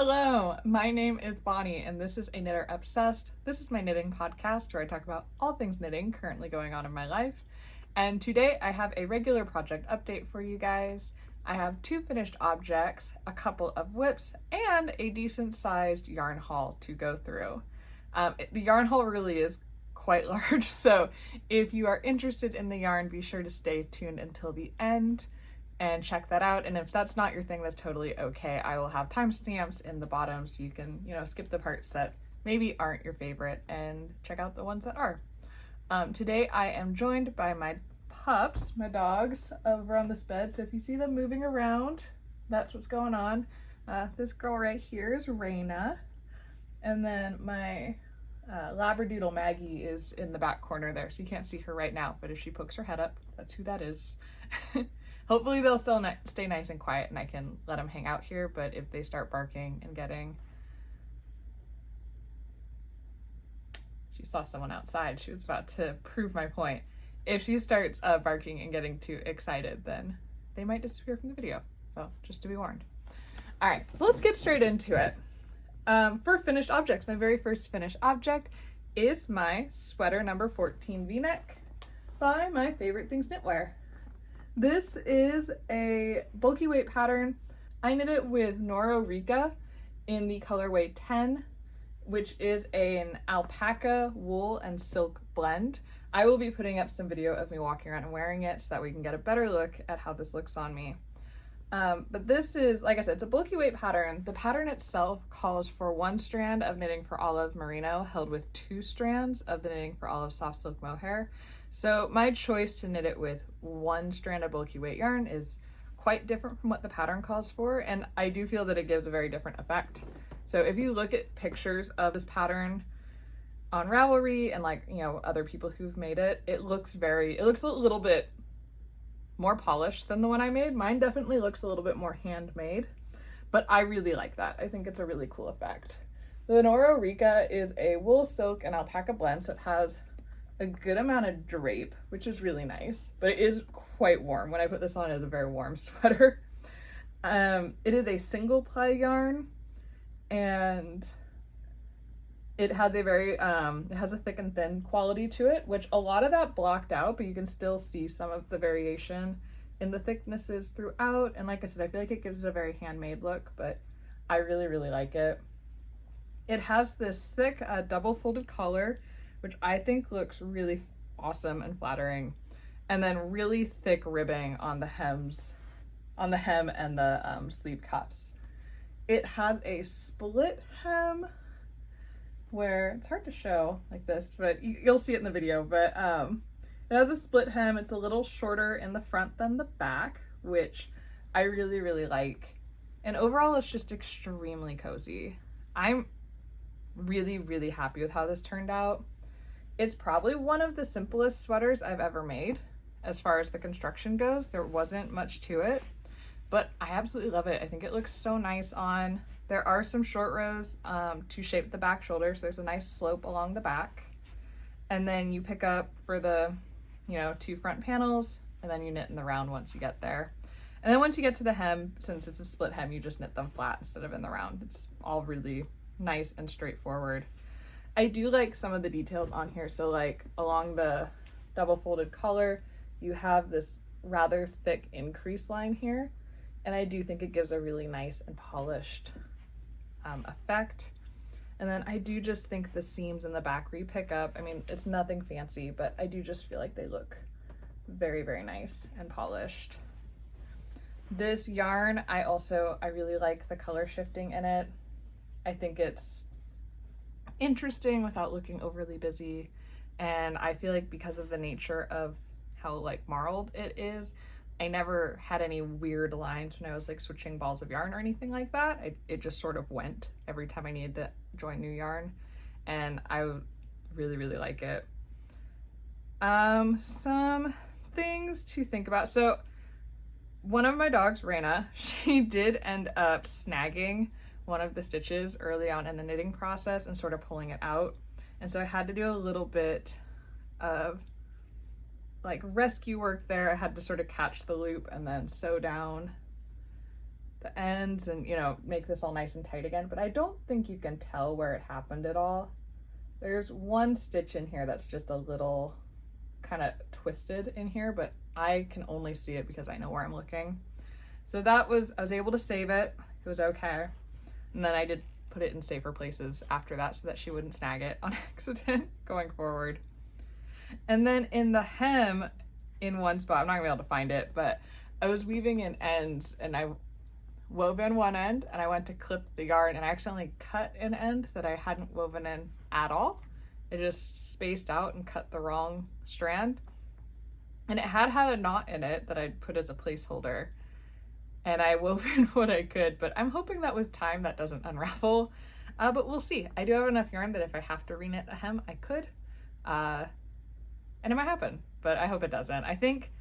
Hello, my name is Bonnie and this is A Knitter Obsessed. This is my knitting podcast where I talk about all things knitting currently going on in my life. And today I have a regular project update for you guys. I have 2 finished objects, a couple of whips, and a decent sized yarn haul to go through. The yarn haul really is quite large, so if you are interested in the yarn, be sure to stay tuned until the end and check that out. And if that's not your thing, that's totally okay. I will have timestamps in the bottom so you can, skip the parts that maybe aren't your favorite and check out the ones that are. Today I am joined by my pups, my dogs, over on this bed. So if you see them moving around, that's what's going on. This girl right here is Raina. And then my Labradoodle Maggie is in the back corner there, so you can't see her right now, but if she pokes her head up, that's who that is. Hopefully they'll still stay nice and quiet and I can let them hang out here, but if they start barking and getting... She saw someone outside. She was about to prove my point. If she starts barking and getting too excited, then they might disappear from the video. So just to be warned. All right, so let's get straight into it. For finished objects, my very first finished object is my sweater number 14 V-neck by My Favorite Things Knitwear. This is a bulky weight pattern. I knit it with Noro Rika in the colorway 10, which is an alpaca, wool, and silk blend. I will be putting up some video of me walking around and wearing it so that we can get a better look at how this looks on me. But this is, like I said, it's a bulky weight pattern. The pattern itself calls for 1 strand of knitting for olive merino held with 2 strands of the knitting for olive soft silk mohair. So my choice to knit it with 1 strand of bulky weight yarn is quite different from what the pattern calls for, and I do feel that it gives a very different effect. So if you look at pictures of this pattern on Ravelry and other people who've made it, it looks a little bit more polished than the one I made. Mine definitely looks a little bit more handmade, but I really like that. I think it's a really cool effect. The Noro Rika is a wool, silk, and alpaca blend, so it has a good amount of drape, which is really nice, but it is quite warm. When I put this on, it's a very warm sweater. It is a single ply yarn, and it has a very, it has a thick and thin quality to it, which a lot of that blocked out, but you can still see some of the variation in the thicknesses throughout. And like I said, I feel like it gives it a very handmade look, but I really, really like it. It has this thick double folded collar, which I think looks really awesome and flattering. And then really thick ribbing on the hems, on the hem and the sleeve cuffs. It has a split hem, where it's hard to show like this, but you'll see it in the video, but it has a split hem. It's a little shorter in the front than the back, which I really, really like. And overall, it's just extremely cozy. I'm really, really happy with how this turned out. It's probably one of the simplest sweaters I've ever made as far as the construction goes. There wasn't much to it, but I absolutely love it. I think it looks so nice on. There are some short rows to shape the back shoulder, so there's a nice slope along the back. And then you pick up for the, 2 front panels, and then you knit in the round once you get there. And then once you get to the hem, since it's a split hem, you just knit them flat instead of in the round. It's all really nice and straightforward. I do like some of the details on here. So along the double folded collar, you have this rather thick increase line here. And I do think it gives a really nice and polished effect. And then I do just think the seams in the back where you pick up, I mean, it's nothing fancy, but I do just feel like they look very, very nice and polished. This yarn, I really like the color shifting in it. I think it's interesting without looking overly busy. And I feel like because of the nature of how marled it is, I never had any weird lines when I was switching balls of yarn or anything like that. It just sort of went every time I needed to join new yarn, and I really, really like it. Some things to think about. So one of my dogs, Raina, she did end up snagging one of the stitches early on in the knitting process and sort of pulling it out. And so I had to do a little bit of rescue work there. I had to sort of catch the loop and then sew down the ends and, you know, make this all nice and tight again, but I don't think you can tell where it happened at all. There's one stitch in here that's just a little kind of twisted in here, but I can only see it because I know where I'm looking. So I was able to save it. It was okay. And then I did put it in safer places after that so that she wouldn't snag it on accident going forward. And then in the hem, in one spot, I'm not gonna be able to find it, but I was weaving in ends and I wove in one end and I went to clip the yarn and I accidentally cut an end that I hadn't woven in at all. I just spaced out and cut the wrong strand. And it had a knot in it that I'd put as a placeholder. And I wove in what I could, but I'm hoping that with time that doesn't unravel. But we'll see. I do have enough yarn that if I have to reknit a hem, I could. And it might happen, but I hope it doesn't. I think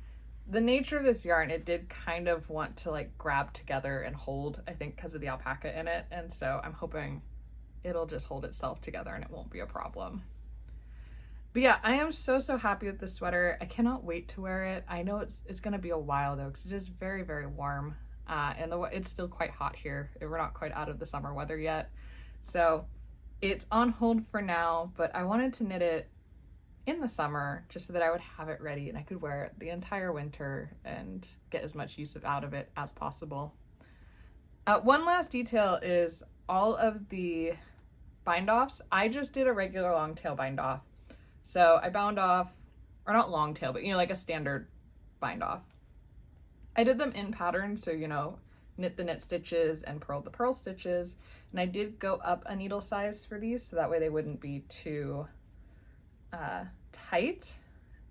the nature of this yarn, it did kind of want to like grab together and hold, I think because of the alpaca in it. And so I'm hoping it'll just hold itself together and it won't be a problem. But yeah, I am so happy with this sweater. I cannot wait to wear it. I know it's gonna be a while though, because it is very, very warm. And it's still quite hot here. We're not quite out of the summer weather yet. So it's on hold for now, but I wanted to knit it in the summer just so that I would have it ready and I could wear it the entire winter and get as much use out of it as possible. One last detail is all of the bind offs. I just did a regular long tail bind off. So I bound off, or not long tail, but you know, like a standard bind off. I did them in pattern, so you know, knit the knit stitches and purl the purl stitches. And I did go up a needle size for these, so that way they wouldn't be too tight.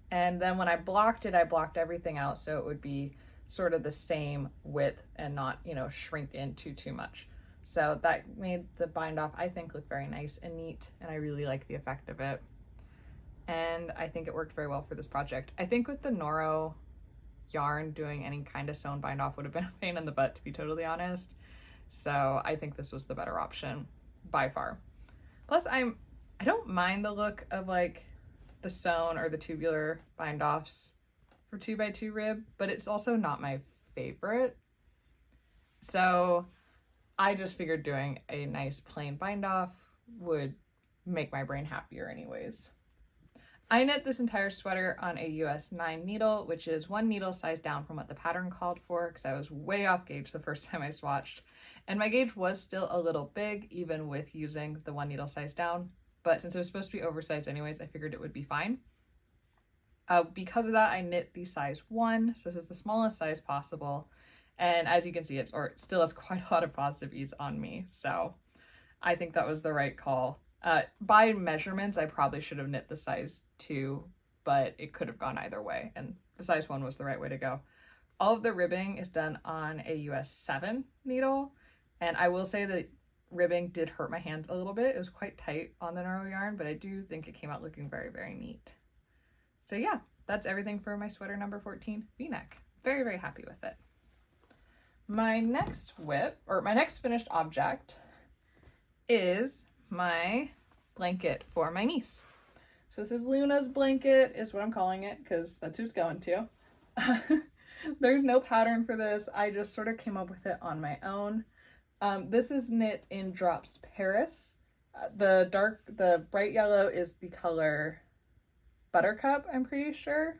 And then when I blocked it, I blocked everything out so it would be sort of the same width and not, you know, shrink into too much. So that made the bind off, I think, look very nice and neat, and I really like the effect of it. And I think it worked very well for this project. I think with the Noro yarn, doing any kind of sewn bind off would have been a pain in the butt, to be totally honest. So I think this was the better option by far. Plus I don't mind the look of like the sewn or the tubular bind offs for 2x2 rib, but it's also not my favorite. So I just figured doing a nice plain bind off would make my brain happier anyways. I knit this entire sweater on a US 9 needle, which is one needle size down from what the pattern called for, because I was way off gauge the first time I swatched. And my gauge was still a little big, even with using the one needle size down. But since it was supposed to be oversized anyways, I figured it would be fine. Because of that, I knit the size 1. So this is the smallest size possible. And as you can see, it still has quite a lot of positive ease on me. So I think that was the right call. By measurements, I probably should have knit the size 2, but it could have gone either way. And the size 1 was the right way to go. All of the ribbing is done on a US 7 needle. And I will say that ribbing did hurt my hands a little bit. It was quite tight on the Noro yarn, but I do think it came out looking very, very neat. So yeah, that's everything for my sweater number 14 V-neck. Very, very happy with it. My next finished object is my blanket for my niece. So this is Luna's blanket, is what I'm calling it, because that's who it's going to. There's no pattern for this. I just sort of came up with it on my own. This is knit in Drops Paris. The bright yellow is the color Buttercup, I'm pretty sure.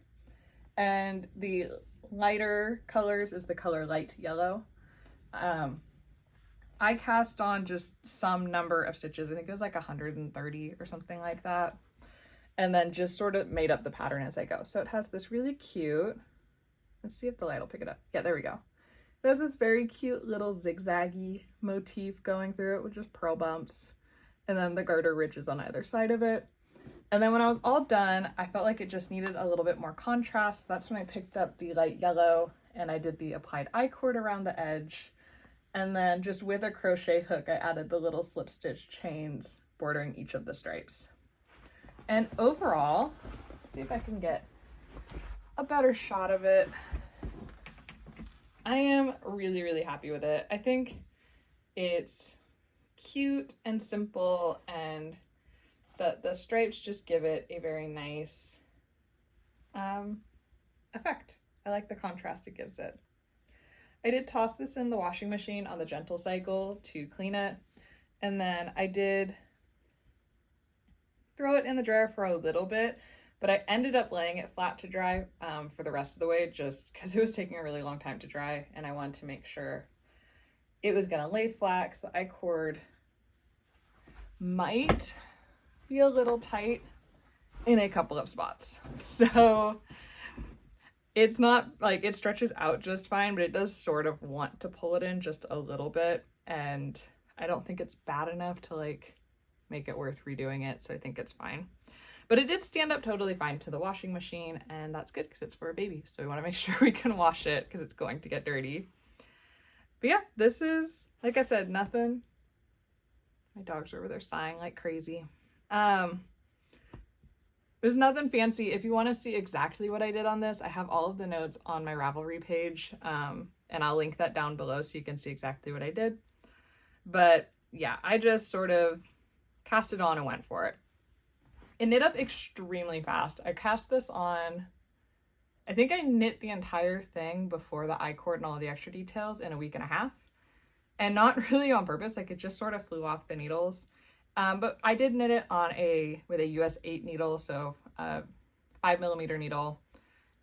And the lighter colors is the color Light Yellow. I cast on just some number of stitches. I think it was like 130 or something like that. And then just sort of made up the pattern as I go. So it has this really cute, let's see if the light will pick it up. Yeah, there we go. It has this very cute little zigzaggy motif going through it with just purl bumps. And then the garter ridges on either side of it. And then when I was all done, I felt like it just needed a little bit more contrast. That's when I picked up the light yellow and I did the applied I-cord around the edge. And then just with a crochet hook, I added the little slip stitch chains bordering each of the stripes. And overall, let's see if I can get a better shot of it. I am really, really happy with it. I think it's cute and simple, and the stripes just give it a very nice effect. I like the contrast it gives it. I did toss this in the washing machine on the gentle cycle to clean it. And then I did throw it in the dryer for a little bit, but I ended up laying it flat to dry for the rest of the way just because it was taking a really long time to dry and I wanted to make sure it was gonna lay flat because the I-cord might be a little tight in a couple of spots. So it's not like it stretches out just fine, but it does sort of want to pull it in just a little bit. And I don't think it's bad enough to like make it worth redoing it. So I think it's fine. But it did stand up totally fine to the washing machine, and that's good because it's for a baby. So we want to make sure we can wash it because it's going to get dirty. But yeah, this is, like I said, nothing. My dogs are over there sighing like crazy. There's nothing fancy. If you want to see exactly what I did on this, I have all of the notes on my Ravelry page, and I'll link that down below so you can see exactly what I did. But yeah, I just sort of cast it on and went for it. It knit up extremely fast. I cast this on, I think I knit the entire thing before the I-cord and all the extra details in a week and a half. And not really on purpose, like it just sort of flew off the needles. But I did knit it on with a US 8 needle, so a 5mm needle.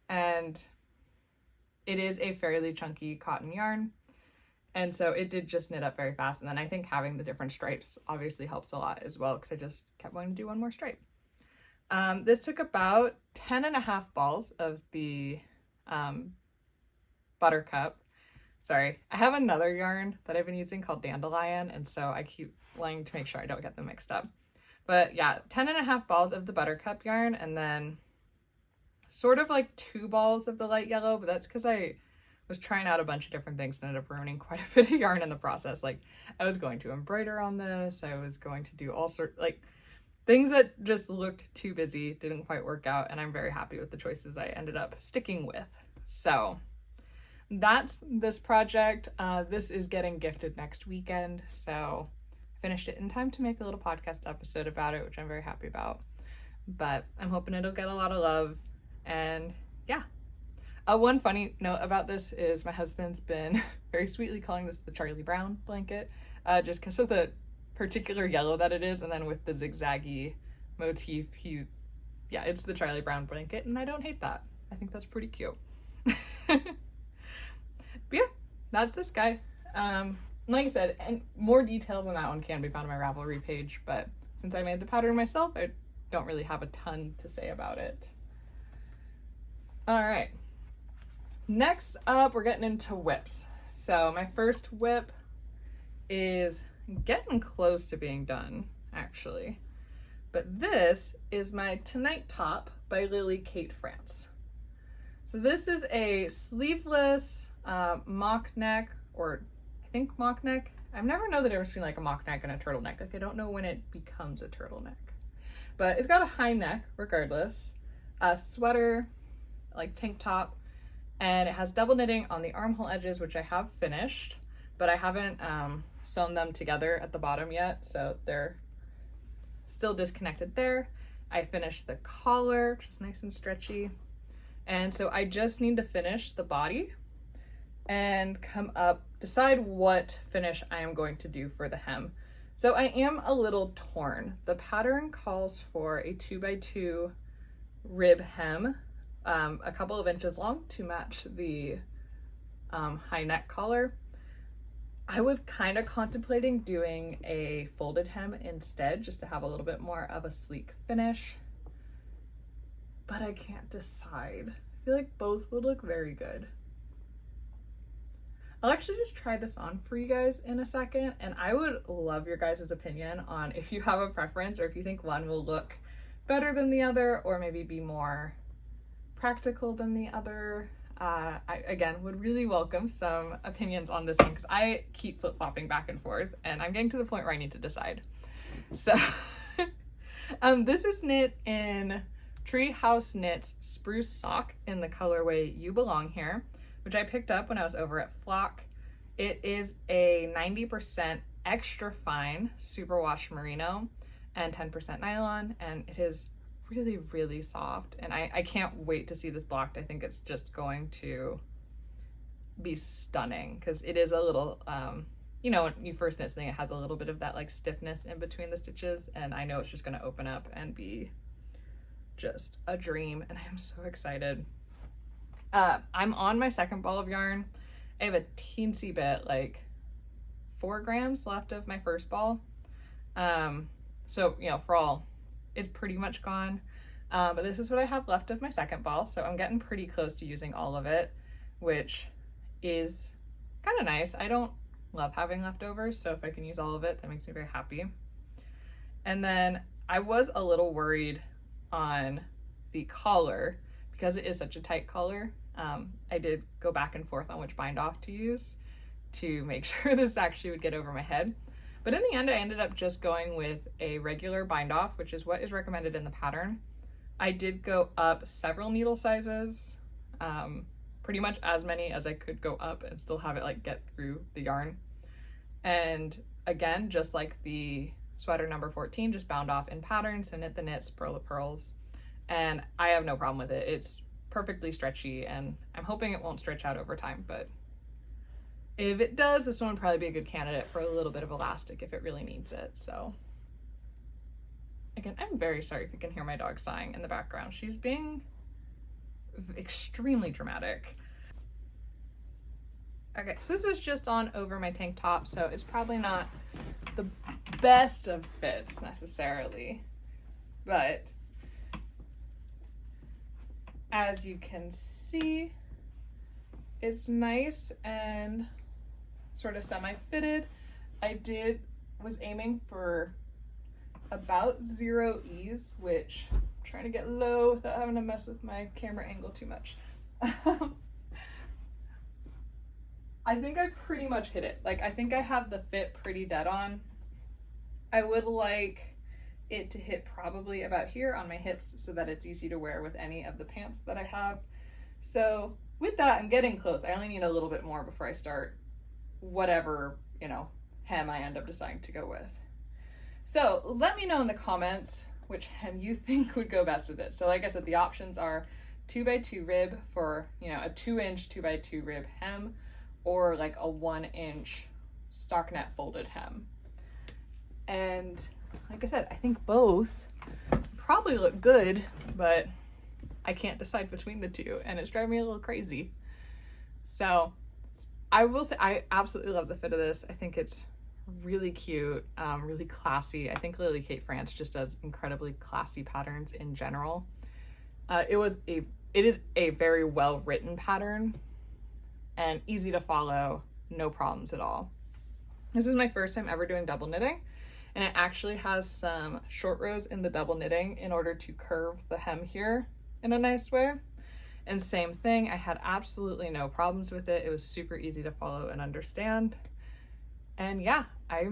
And it is a fairly chunky cotton yarn. And so it did just knit up very fast. And then I think having the different stripes obviously helps a lot as well because I just kept wanting to do one more stripe. This took about 10.5 balls of the buttercup. Sorry, I have another yarn that I've been using called Dandelion, and so I keep wanting to make sure I don't get them mixed up. But yeah, 10.5 balls of the buttercup yarn, and then sort of like 2 balls of the light yellow, but that's because I was trying out a bunch of different things and ended up ruining quite a bit of yarn in the process. Like I was going to embroider on this, I was going to do all sorts, like things that just looked too busy, didn't quite work out, and I'm very happy with the choices I ended up sticking with. So that's this project. This is getting gifted next weekend, so I finished it in time to make a little podcast episode about it, which I'm very happy about. But I'm hoping it'll get a lot of love, and yeah. One funny note about this is my husband's been very sweetly calling this the Charlie Brown blanket, just because of the particular yellow that it is, and then with the zigzaggy motif, it's the Charlie Brown blanket, and I don't hate that. I think that's pretty cute. But yeah, that's this guy. Like I said, and more details on that one can be found on my Ravelry page, but since I made the pattern myself, I don't really have a ton to say about it. All right. Next up, we're getting into whips. So my first whip is getting close to being done, actually. But this is my Tonight Top by Lily Kate France. So this is a sleeveless mock neck, or I think mock neck. I've never known the difference between like a mock neck and a turtleneck. Like I don't know when it becomes a turtleneck. But it's got a high neck regardless, a sweater, like tank top, and it has double knitting on the armhole edges, which I have finished, but I haven't sewn them together at the bottom yet, so they're still disconnected there. I finished the collar, which is nice and stretchy, and so I just need to finish the body and decide what finish I am going to do for the hem. So I am a little torn. The pattern calls for a 2x2 rib hem, a couple of inches long to match the high neck collar. I was kind of contemplating doing a folded hem instead, just to have a little bit more of a sleek finish, but I can't decide. I feel like both would look very good. I'll actually just try this on for you guys in a second, and I would love your guys' opinion on if you have a preference or if you think one will look better than the other or maybe be more practical than the other. I, again, would really welcome some opinions on this one because I keep flip-flopping back and forth and I'm getting to the point where I need to decide. So this is knit in Treehouse Knits Spruce Sock in the colorway You Belong Here, which I picked up when I was over at Flock. It is a 90% extra fine superwash merino and 10% nylon, and it is really, really soft, and I can't wait to see this blocked. I think it's just going to be stunning, because it is a little, you know, when you first knit something, it has a little bit of that like stiffness in between the stitches, and I know it's just going to open up and be just a dream, and I am so excited. I'm on my second ball of yarn. I have a teensy bit, like 4 grams left of my first ball. So, you know, for all, it's pretty much gone. But this is what I have left of my second ball. So I'm getting pretty close to using all of it, which is kind of nice. I don't love having leftovers, so if I can use all of it, that makes me very happy. And then I was a little worried on the collar, because it is such a tight collar. I did go back and forth on which bind off to use to make sure this actually would get over my head. But in the end, I ended up just going with a regular bind off, which is what is recommended in the pattern. I did go up several needle sizes, pretty much as many as I could go up and still have it like get through the yarn. And again, just like the sweater number 14, just bound off in patterns and knit the knits, purl the purls. And I have no problem with it. It's perfectly stretchy, and I'm hoping it won't stretch out over time, but if it does, this one would probably be a good candidate for a little bit of elastic if it really needs it. So again, I'm very sorry if you can hear my dog sighing in the background. She's being extremely dramatic. Okay, so this is just on over my tank top, so it's probably not the best of fits necessarily, but as you can see, it's nice and sort of semi-fitted. I was aiming for about 0 ease, which I'm trying to get low without having to mess with my camera angle too much. I think I pretty much hit it. Like, I think I have the fit pretty dead on. I would like it to hit probably about here on my hips so that it's easy to wear with any of the pants that I have. So with that, I'm getting close. I only need a little bit more before I start whatever, you know, hem I end up deciding to go with. So let me know in the comments which hem you think would go best with it. So like I said, the options are 2x2 rib for, you know, a 2-inch 2x2 rib hem, or like a 1-inch stockinette folded hem. And like I said, I think both probably look good, but I can't decide between the two, and it's driving me a little crazy. So I will say I absolutely love the fit of this. I think it's really cute, really classy. I think Lily Kate France just does incredibly classy patterns in general. It is a very well written pattern and easy to follow, no problems at all. This is my first time ever doing double knitting, and it actually has some short rows in the double knitting in order to curve the hem here in a nice way. And same thing, I had absolutely no problems with it. It was super easy to follow and understand. And yeah, I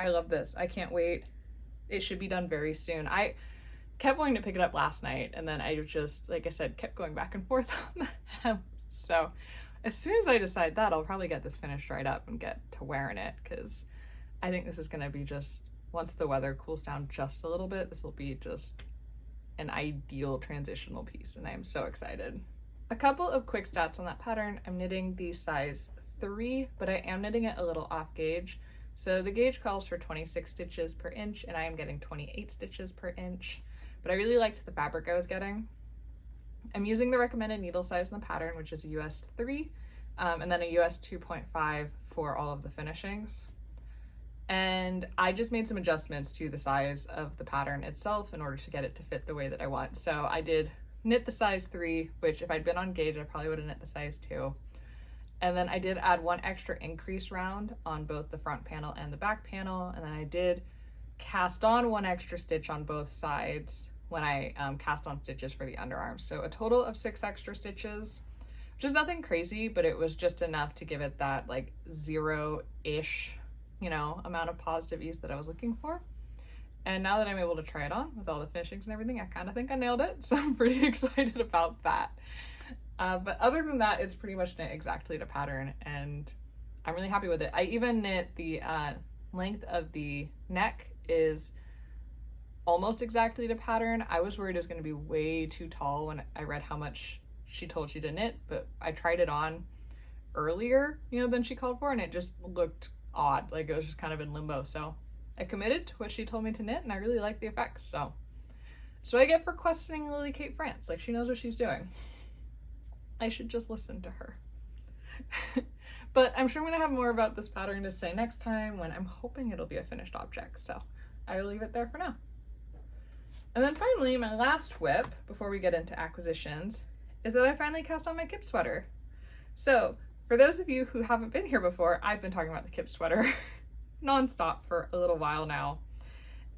love this. I can't wait. It should be done very soon. I kept wanting to pick it up last night, and then I just, like I said, kept going back and forth on the hem. So as soon as I decide that, I'll probably get this finished right up and get to wearing it, because I think this is going to be just, once the weather cools down just a little bit, this will be just an ideal transitional piece, and I am so excited. A couple of quick stats on that pattern. I'm knitting the size 3, but I am knitting it a little off gauge. So the gauge calls for 26 stitches per inch, and I am getting 28 stitches per inch, but I really liked the fabric I was getting. I'm using the recommended needle size in the pattern, which is a US 3, and then a US 2.5 for all of the finishings. And I just made some adjustments to the size of the pattern itself in order to get it to fit the way that I want. So I did knit the size 3, which if I'd been on gauge, I probably would have knit the size 2. And then I did add 1 extra increase round on both the front panel and the back panel. And then I did cast on 1 extra stitch on both sides when I cast on stitches for the underarms. So a total of 6 extra stitches, which is nothing crazy, but it was just enough to give it that like 0-ish, you know, amount of positive ease that I was looking for. And now that I'm able to try it on with all the finishings and everything, I kind of think I nailed it. So I'm pretty excited about that. But other than that, it's pretty much knit exactly to pattern, and I'm really happy with it. I even knit the length of the neck is almost exactly to pattern. I was worried it was going to be way too tall when I read how much she told you to knit, but I tried it on earlier, than she called for, and it just looked odd. Like, it was just kind of in limbo. So I committed to what she told me to knit, and I really like the effects. So I get for questioning Lily Kate France. Like, she knows what she's doing. I should just listen to her. But I'm sure I'm gonna have more about this pattern to say next time, when I'm hoping it'll be a finished object. So I will leave it there for now. And then finally, my last whip before we get into acquisitions is that I finally cast on my Kip Sweater. So for those of you who haven't been here before, I've been talking about the Kip Sweater nonstop for a little while now.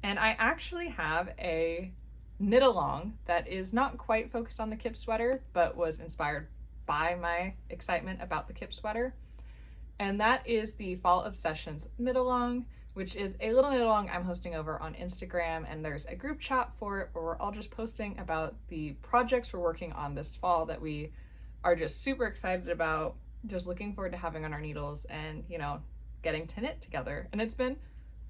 And I actually have a knit along that is not quite focused on the Kip Sweater, but was inspired by my excitement about the Kip Sweater. And that is the Fall Obsessions knit along, which is a little knit along I'm hosting over on Instagram. And there's a group chat for it where we're all just posting about the projects we're working on this fall that we are just super excited about, just looking forward to having on our needles and, getting to knit together. And it's been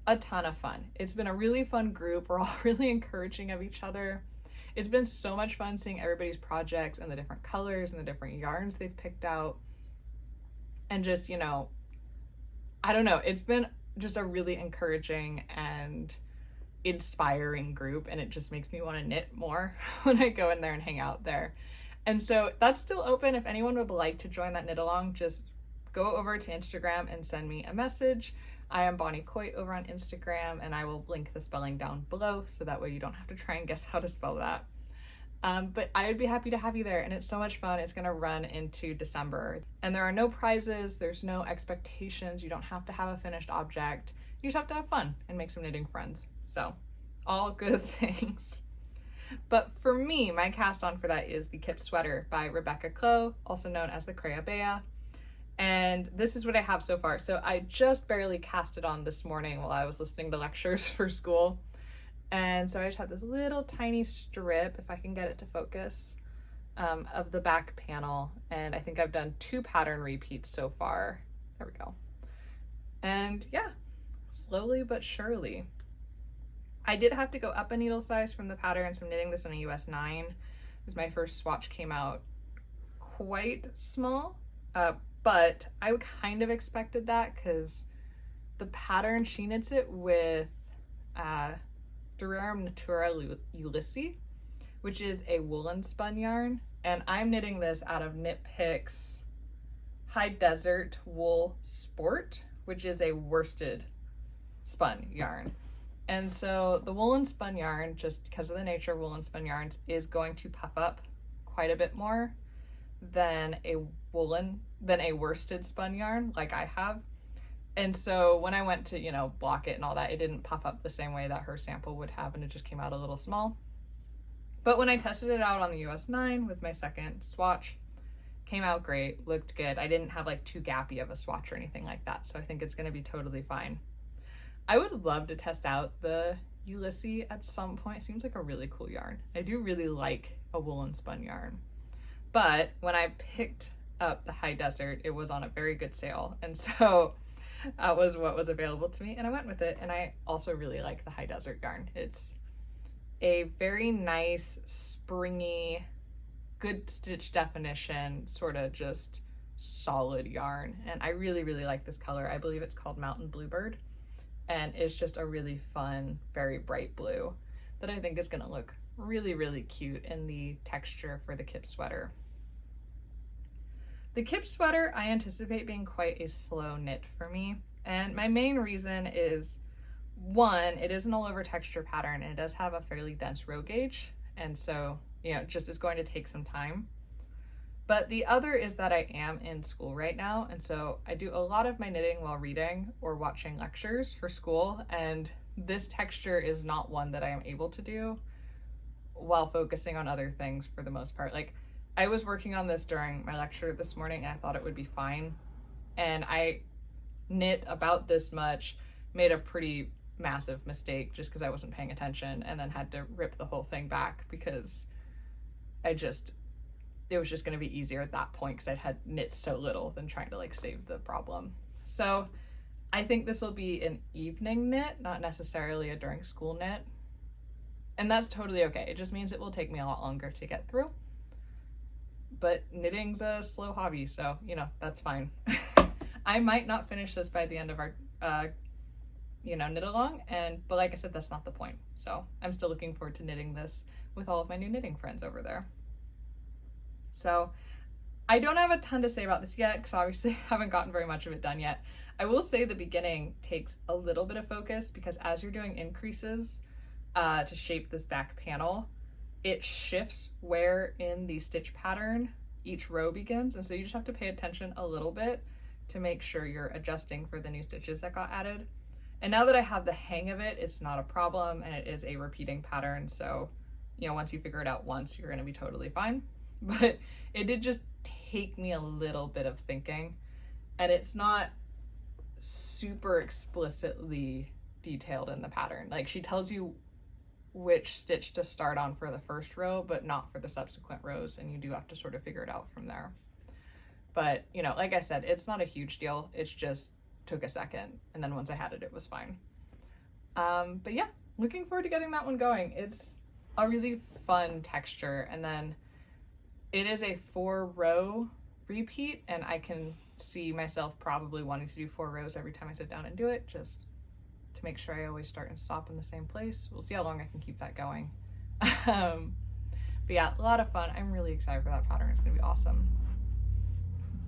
a ton of fun. It's been a really fun group. We're all really encouraging of each other. It's been so much fun seeing everybody's projects and the different colors and the different yarns they've picked out. And just, I don't know, it's been just a really encouraging and inspiring group, and it just makes me want to knit more when I go in there and hang out there. And so that's still open. If anyone would like to join that knit along, just go over to Instagram and send me a message. I am Bonnie Coit over on Instagram, and I will link the spelling down below so that way you don't have to try and guess how to spell that. But I would be happy to have you there, and it's so much fun. It's gonna run into December, and there are no prizes, there's no expectations, you don't have to have a finished object, you just have to have fun and make some knitting friends. So, all good things. But for me, my cast on for that is the Kip Sweater by Rebecca Clow, also known as the Crea Bea. And this is what I have so far. So I just barely cast it on this morning while I was listening to lectures for school. And so I just have this little tiny strip, if I can get it to focus, of the back panel. And I think I've done 2 pattern repeats so far. There we go. And yeah, slowly but surely. I did have to go up a needle size from the pattern, so I'm knitting this on a US 9, because my first swatch came out quite small, but I kind of expected that because the pattern, she knits it with Durarum Natura Ulysses, which is a woolen spun yarn, and I'm knitting this out of Knit Picks High Desert Wool Sport, which is a worsted spun yarn. And so the woolen spun yarn, just because of the nature of woolen spun yarns, is going to puff up quite a bit more than a worsted spun yarn like I have. And so when I went to, block it and all that, it didn't puff up the same way that her sample would have, and it just came out a little small. But when I tested it out on the US 9 with my second swatch, came out great, looked good. I didn't have like too gappy of a swatch or anything like that, so I think it's gonna be totally fine. I would love to test out the Ulysses at some point. It seems like a really cool yarn. I do really like a woolen spun yarn. But when I picked up the High Desert, it was on a very good sale. And so that was what was available to me, and I went with it. And I also really like the High Desert yarn. It's a very nice, springy, good stitch definition, sort of just solid yarn. And I really, really like this color. I believe it's called Mountain Bluebird. And it's just a really fun, very bright blue that I think is gonna look really, really cute in the texture for the Kip Sweater. The Kip Sweater, I anticipate being quite a slow knit for me. And my main reason is, one, it is an all over texture pattern, and it does have a fairly dense row gauge. And so, just is going to take some time. But the other is that I am in school right now, and so I do a lot of my knitting while reading or watching lectures for school, and this texture is not one that I am able to do while focusing on other things for the most part. Like, I was working on this during my lecture this morning, and I thought it would be fine, and I knit about this much, made a pretty massive mistake just because I wasn't paying attention, and then had to rip the whole thing back because it was just going to be easier at that point because I had knit so little than trying to save the problem. So I think this will be an evening knit, not necessarily a during school knit. And that's totally okay. It just means it will take me a lot longer to get through. but knitting's a slow hobby, so, you know, that's fine. I might not finish this by the end of our, you know, knit along, but like I said, that's not the point. So I'm still looking forward to knitting this with all of my new knitting friends over there. So I don't have a ton to say about this yet, because obviously I haven't gotten very much of it done yet. I will say the beginning takes a little bit of focus, because as you're doing increases to shape this back panel, it shifts where in the stitch pattern each row begins. And so you just have to pay attention a little bit to make sure you're adjusting for the new stitches that got added. And now that I have the hang of it, it's not a problem, and it is a repeating pattern. So, you know, once you figure it out once, you're gonna be totally fine. But it did just take me a little bit of thinking, and it's not super explicitly detailed in the pattern. Like, she tells you which stitch to start on for the first row, but not for the subsequent rows, and you do have to sort of figure it out from there. But, you know, like I said, it's not a huge deal. It's just took a second, and then once I had it, it was fine. But yeah, looking forward to getting that one going. It's a really fun texture, and then it is a 4-row repeat, and I can see myself probably wanting to do 4 rows every time I sit down and do it, just to make sure I always start and stop in the same place. We'll see how long I can keep that going. But yeah, a lot of fun. I'm really excited for that pattern. It's gonna be awesome.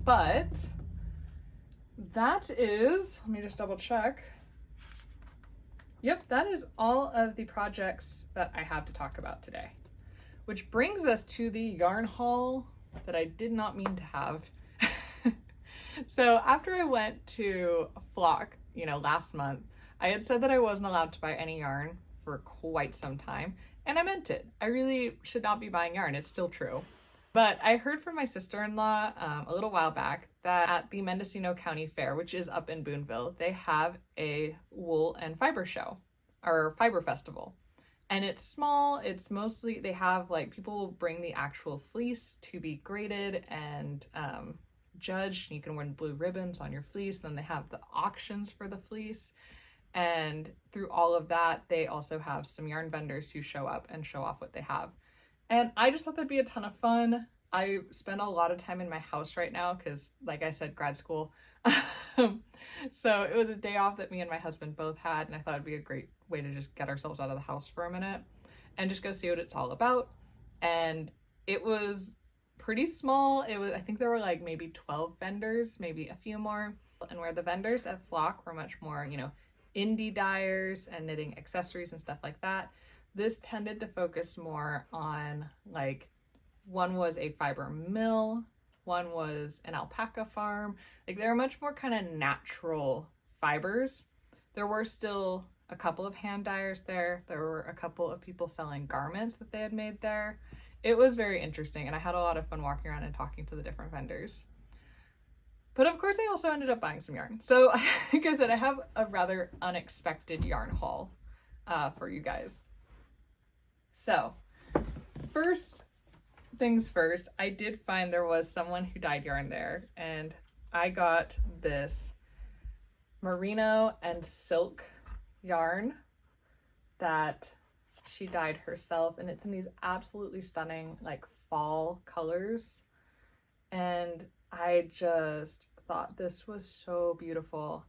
But that is, let me just double check. Yep, that is all of the projects that I have to talk about today. Which brings us to the yarn haul that I did not mean to have. So after I went to Flock, you know, last month, I had said that I wasn't allowed to buy any yarn for quite some time, and I meant it. I really should not be buying yarn. It's still true. But I heard from my sister-in-law a little while back that at the Mendocino County Fair, which is up in Boonville, they have a wool and fiber show, or fiber festival. And it's small, it's mostly, they have like, people will bring the actual fleece to be graded and judged. You can win blue ribbons on your fleece. Then they have the auctions for the fleece. And through all of that, they also have some yarn vendors who show up and show off what they have. And I just thought that'd be a ton of fun. I spend a lot of time in my house right now because, like I said, grad school. So it was a day off that me and my husband both had, and I thought it'd be a great way to just get ourselves out of the house for a minute and just go see what it's all about. And it was pretty small. I think there were like maybe 12 vendors, maybe a few more. And where the vendors at Flock were much more, you know, indie dyers and knitting accessories and stuff like that, this tended to focus more on, like, one was a fiber mill, one was an alpaca farm. Like, they were much more kind of natural fibers. There were still a couple of hand dyers there. There were a couple of people selling garments that they had made there. It was very interesting, and I had a lot of fun walking around and talking to the different vendors. But of course, I also ended up buying some yarn. So like I said, I have a rather unexpected yarn haul for you guys. So first things first, I did find there was someone who dyed yarn there, and I got this merino and silk yarn that she dyed herself, and it's in these absolutely stunning, like, fall colors. And I just thought this was so beautiful.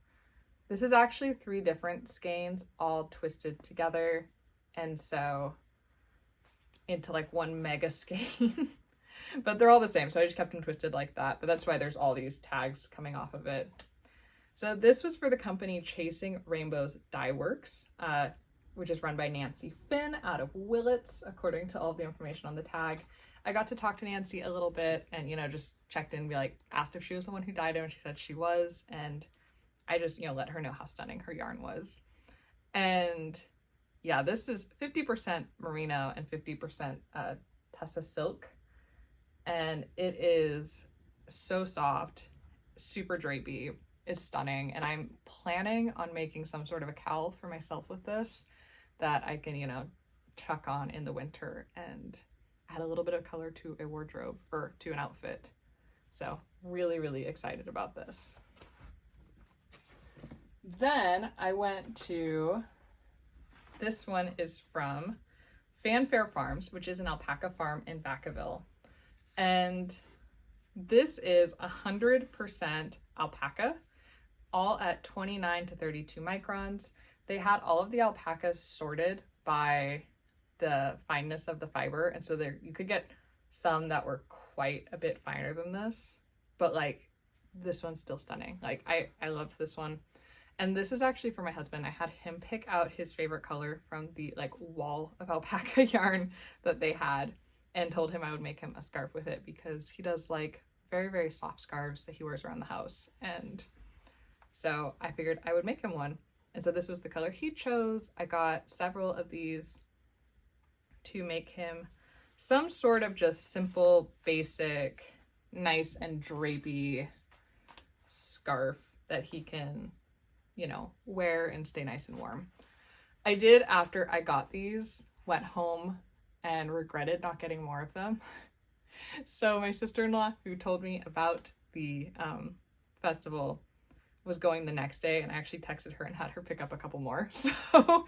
This is actually 3 different skeins all twisted together, and so into like one mega skein. But they're all the same, so I just kept them twisted like that. But that's why there's all these tags coming off of it. So this was for the company Chasing Rainbows Dye Works, which is run by Nancy Finn out of Willits, according to all the information on the tag. I got to talk to Nancy a little bit and, you know, just checked in, asked if she was the one who dyed them, and she said she was. And I just, you know, let her know how stunning her yarn was. And yeah, this is 50% merino and 50% Tussa silk. And it is so soft, super drapey. It's stunning. And I'm planning on making some sort of a cowl for myself with this that I can, you know, chuck on in the winter and add a little bit of color to a wardrobe or to an outfit. So really, really excited about this. Then I went to, this one is from Fanfare Farms, which is an alpaca farm in Vacaville. And this is 100% alpaca, all at 29 to 32 microns. They had all of the alpacas sorted by the fineness of the fiber, and so there you could get some that were quite a bit finer than this, but like this one's still stunning. Like I loved this one. And this is actually for my husband. I had him pick out his favorite color from the like wall of alpaca yarn that they had, and told him I would make him a scarf with it because he does like very, very soft scarves that he wears around the house. And so I figured I would make him one. And so this was the color he chose. I got several of these to make him some sort of just simple, basic, nice and drapey scarf that he can, you know, wear and stay nice and warm. I did, after I got these, went home and regretted not getting more of them. So my sister-in-law, who told me about the festival, was going the next day, and I actually texted her and had her pick up a couple more. So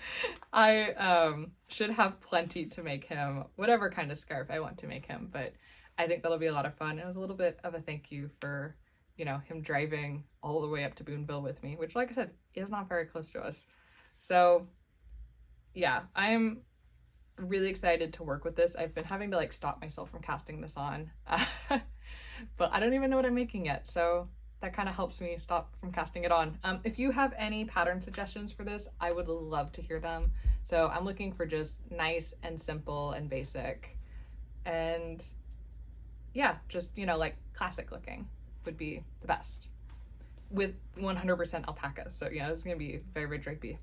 I should have plenty to make him whatever kind of scarf I want to make him, but I think that'll be a lot of fun. It was a little bit of a thank you for, you know, him driving all the way up to Boonville with me, which, like I said, is not very close to us. So yeah, I'm really excited to work with this. I've been having to like stop myself from casting this on, but I don't even know what I'm making yet. So that kind of helps me stop from casting it on. If you have any pattern suggestions for this, I would love to hear them. So I'm looking for just nice and simple and basic, and yeah, just, you know, like classic looking would be the best with 100% alpaca. So yeah, it's gonna be very, very drapey.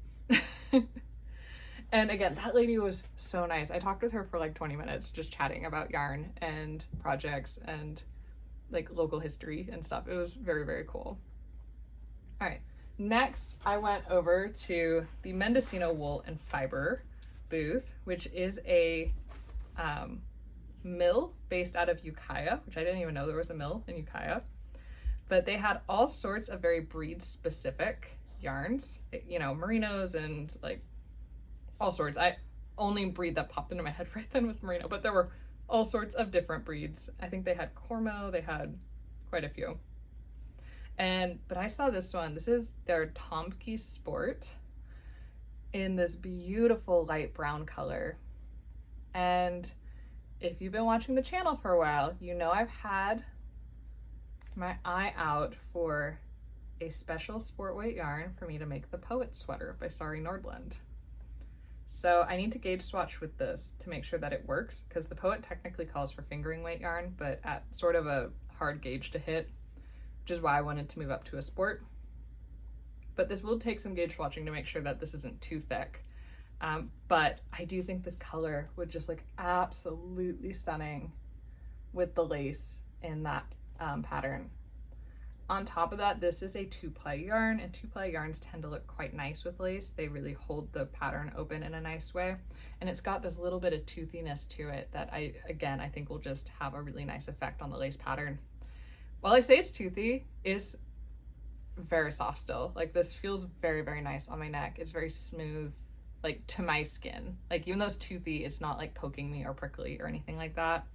And again, that lady was so nice. I talked with her for like 20 minutes just chatting about yarn and projects and like local history and stuff. It was very, very cool. All right, next I went over to the Mendocino Wool and Fiber booth, which is a mill based out of Ukiah, which I didn't even know there was a mill in Ukiah. But they had all sorts of very breed specific yarns, you know, merinos and like all sorts. I only breed that popped into my head right then was merino, but there were all sorts of different breeds. I think they had Cormo, they had quite a few. But I saw this one. This is their Tomke Sport in this beautiful light brown color. And if you've been watching the channel for a while, you know I've had my eye out for a special sport weight yarn for me to make the Poet Sweater by Sari Nordlund. So I need to gauge swatch with this to make sure that it works, because the Poet technically calls for fingering weight yarn, but at sort of a hard gauge to hit, which is why I wanted to move up to a sport. But this will take some gauge swatching to make sure that this isn't too thick. But I do think this color would just look absolutely stunning with the lace in that pattern. On top of that, this is a 2-ply yarn, and 2-ply yarns tend to look quite nice with lace. They really hold the pattern open in a nice way. And it's got this little bit of toothiness to it that I think will just have a really nice effect on the lace pattern. While I say it's toothy, it's very soft still. Like, this feels very, very nice on my neck. It's very smooth, like to my skin. Like, even though it's toothy, it's not like poking me or prickly or anything like that.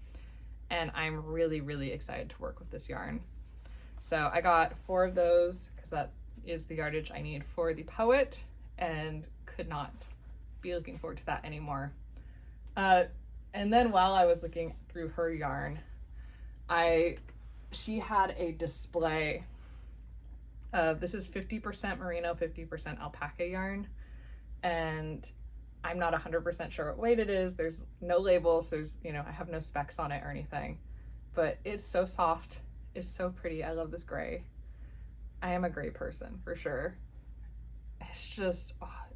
And I'm really, really excited to work with this yarn. So I got 4 of those because that is the yardage I need for the Poet, and could not be looking forward to that anymore. And then while I was looking through her yarn, she had a display of, this is 50% merino, 50% alpaca yarn, and I'm not 100% sure what weight it is. There's no label, so there's, you know, I have no specs on it or anything, but it's so soft. It's so pretty. I love this gray. I am a gray person for sure. It's just,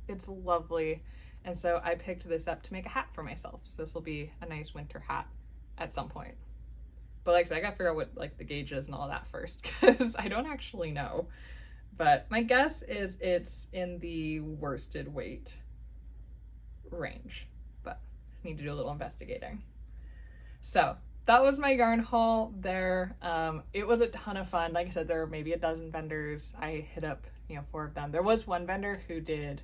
it's lovely. And so I picked this up to make a hat for myself. So this will be a nice winter hat at some point. But like I said, I gotta figure out what like the gauge is and all that first, because I don't actually know. But my guess is it's in the worsted weight range, but I need to do a little investigating. So that was my yarn haul there. It was a ton of fun. Like I said, there were maybe a dozen vendors. I hit up, 4 of them. There was one vendor who did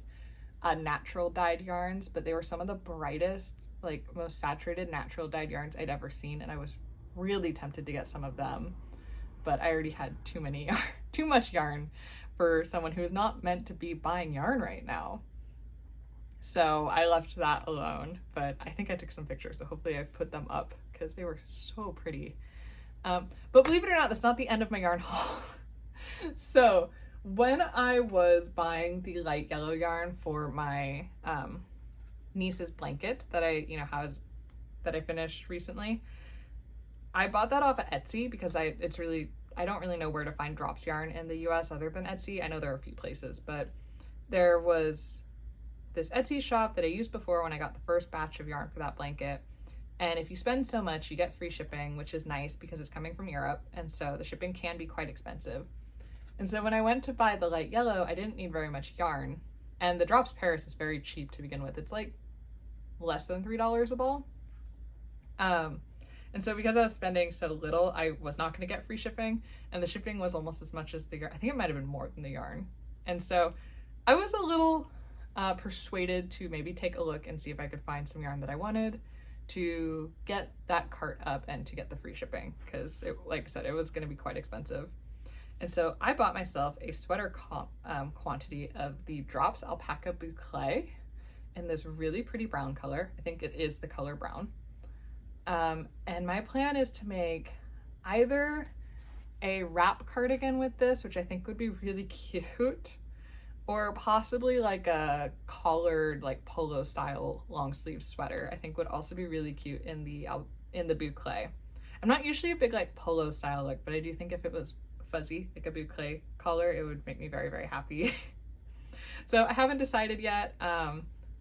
natural dyed yarns, but they were some of the brightest, like most saturated natural dyed yarns I'd ever seen, and I was really tempted to get some of them, but I already had too much yarn for someone who is not meant to be buying yarn right now. So I left that alone, but I think I took some pictures, so hopefully I've put them up because they were so pretty. But believe it or not, that's not the end of my yarn haul. So when I was buying the light yellow yarn for my niece's blanket that I finished recently, I bought that off of Etsy because I don't really know where to find drops yarn in the US other than Etsy. I know there are a few places, but there was this Etsy shop that I used before when I got the first batch of yarn for that blanket. And if you spend so much, you get free shipping, which is nice because it's coming from Europe. And so the shipping can be quite expensive. And so when I went to buy the light yellow, I didn't need very much yarn. And the Drops Paris is very cheap to begin with. It's like less than $3 a ball. And so because I was spending so little, I was not going to get free shipping. And the shipping was almost as much as the yarn. I think it might have been more than the yarn. And so I was a little persuaded to maybe take a look and see if I could find some yarn that I wanted to get that cart up and to get the free shipping, because like I said, it was going to be quite expensive. And so I bought myself a sweater quantity of the Drops Alpaca Boucle in this really pretty brown color. I think it is the color brown. And my plan is to make either a wrap cardigan with this, which I think would be really cute, or possibly like a collared, like polo style long sleeve sweater. I think would also be really cute in the boucle. I'm not usually a big like polo style look, but I do think if it was fuzzy, like a boucle collar, it would make me very, very happy. So I haven't decided yet.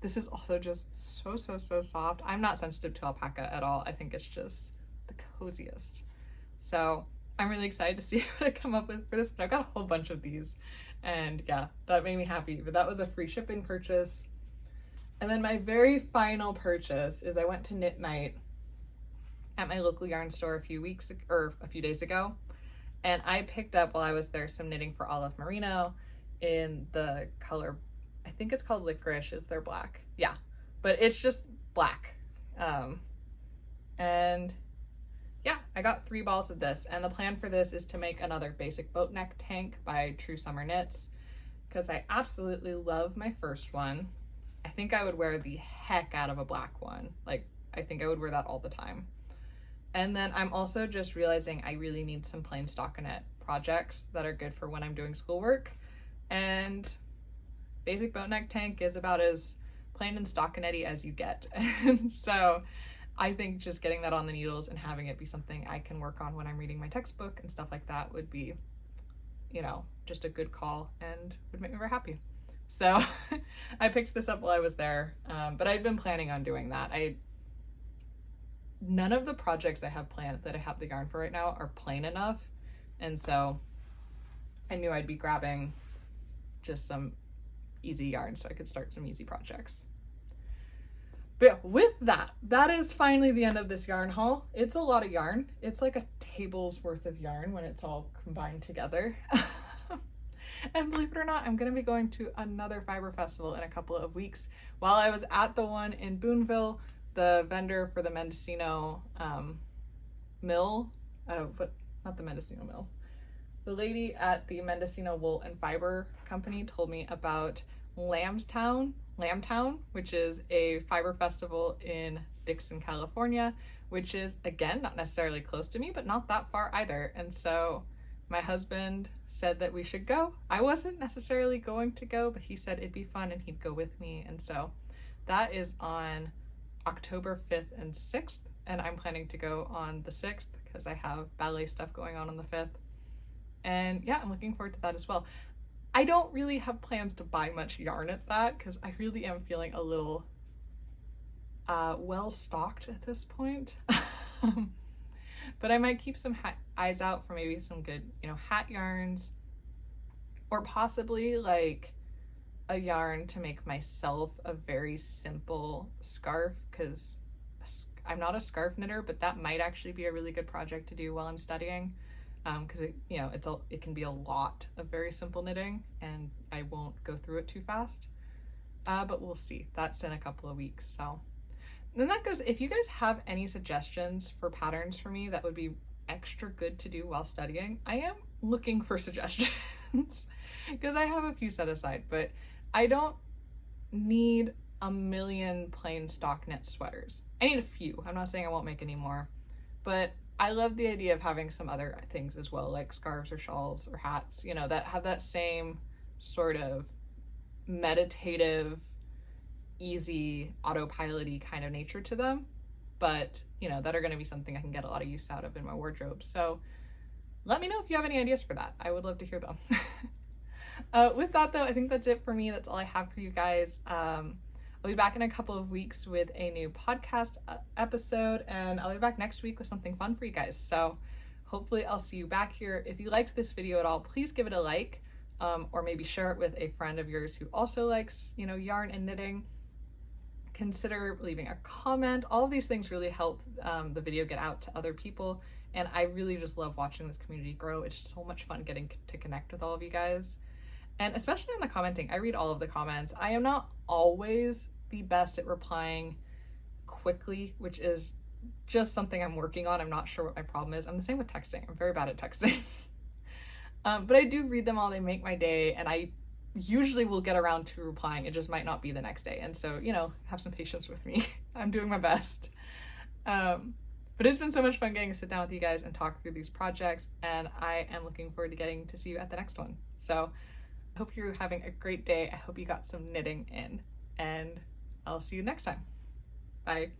This is also just so soft. I'm not sensitive to alpaca at all. I think it's just the coziest. So I'm really excited to see what I come up with for this, but I've got a whole bunch of these. And yeah, that made me happy, but that was a free shipping purchase. And then my very final purchase is I went to Knit Night at my local yarn store a few days ago. And I picked up while I was there some knitting for Olive Merino in the color, I think it's called Licorice, is their black. Yeah, but it's just black. And yeah, I got 3 balls of this, and the plan for this is to make another basic boat neck tank by True Summer Knits, because I absolutely love my first one. I think I would wear the heck out of a black one. Like, I think I would wear that all the time. And then I'm also just realizing I really need some plain stockinette projects that are good for when I'm doing schoolwork. And basic boat neck tank is about as plain and stockinette-y as you get. And so I think just getting that on the needles and having it be something I can work on when I'm reading my textbook and stuff like that would be, you know, just a good call and would make me very happy. So I picked this up while I was there, but I'd been planning on doing that. None of the projects I have planned that I have the yarn for right now are plain enough. And so I knew I'd be grabbing just some easy yarn so I could start some easy projects. But yeah, with that is finally the end of this yarn haul. It's a lot of yarn. It's like a table's worth of yarn when it's all combined together. And believe it or not, I'm going to be going to another fiber festival in a couple of weeks. While I was at the one in Boonville, the vendor for the Mendocino mill, not the Mendocino mill, the lady at the Mendocino Wool and Fiber Company told me about Lambtown, which is a fiber festival in Dixon, California, which is, again, not necessarily close to me, but not that far either. And so my husband said that we should go. I wasn't necessarily going to go, but he said it'd be fun and he'd go with me. And so that is on October 5th and 6th. And I'm planning to go on the 6th because I have ballet stuff going on the 5th. And yeah, I'm looking forward to that as well. I don't really have plans to buy much yarn at that because I really am feeling a little well stocked at this point. But I might keep some eyes out for maybe some good, hat yarns, or possibly like a yarn to make myself a very simple scarf, because I'm not a scarf knitter, but that might actually be a really good project to do while I'm studying. Because it can be a lot of very simple knitting and I won't go through it too fast, but we'll see. That's in a couple of weeks. So then that goes, if you guys have any suggestions for patterns for me that would be extra good to do while studying, I am looking for suggestions because I have a few set aside, but I don't need a million plain stock knit sweaters. I need a few. I'm not saying I won't make any more, but I love the idea of having some other things as well, like scarves or shawls or hats, you know, that have that same sort of meditative, easy, autopilot-y kind of nature to them, but, you know, that are going to be something I can get a lot of use out of in my wardrobe. So let me know if you have any ideas for that. I would love to hear them. With that, though, I think that's it for me. That's all I have for you guys. I'll be back in a couple of weeks with a new podcast episode, and I'll be back next week with something fun for you guys. So hopefully I'll see you back here. If you liked this video at all, please give it a like, or maybe share it with a friend of yours who also likes, you know, yarn and knitting. Consider leaving a comment. All of these things really help the video get out to other people, and I really just love watching this community grow. It's so much fun getting to connect with all of you guys. And especially in the commenting, I read all of the comments. I am not always the best at replying quickly, which is just something I'm working on. I'm not sure what my problem is. I'm the same with texting. I'm very bad at texting. But I do read them all. They make my day, and I usually will get around to replying. It just might not be the next day. And so, you know, have some patience with me. I'm doing my best. But it's been so much fun getting to sit down with you guys and talk through these projects, and I am looking forward to getting to see you at the next one. So I hope you're having a great day. I hope you got some knitting in, and I'll see you next time. Bye.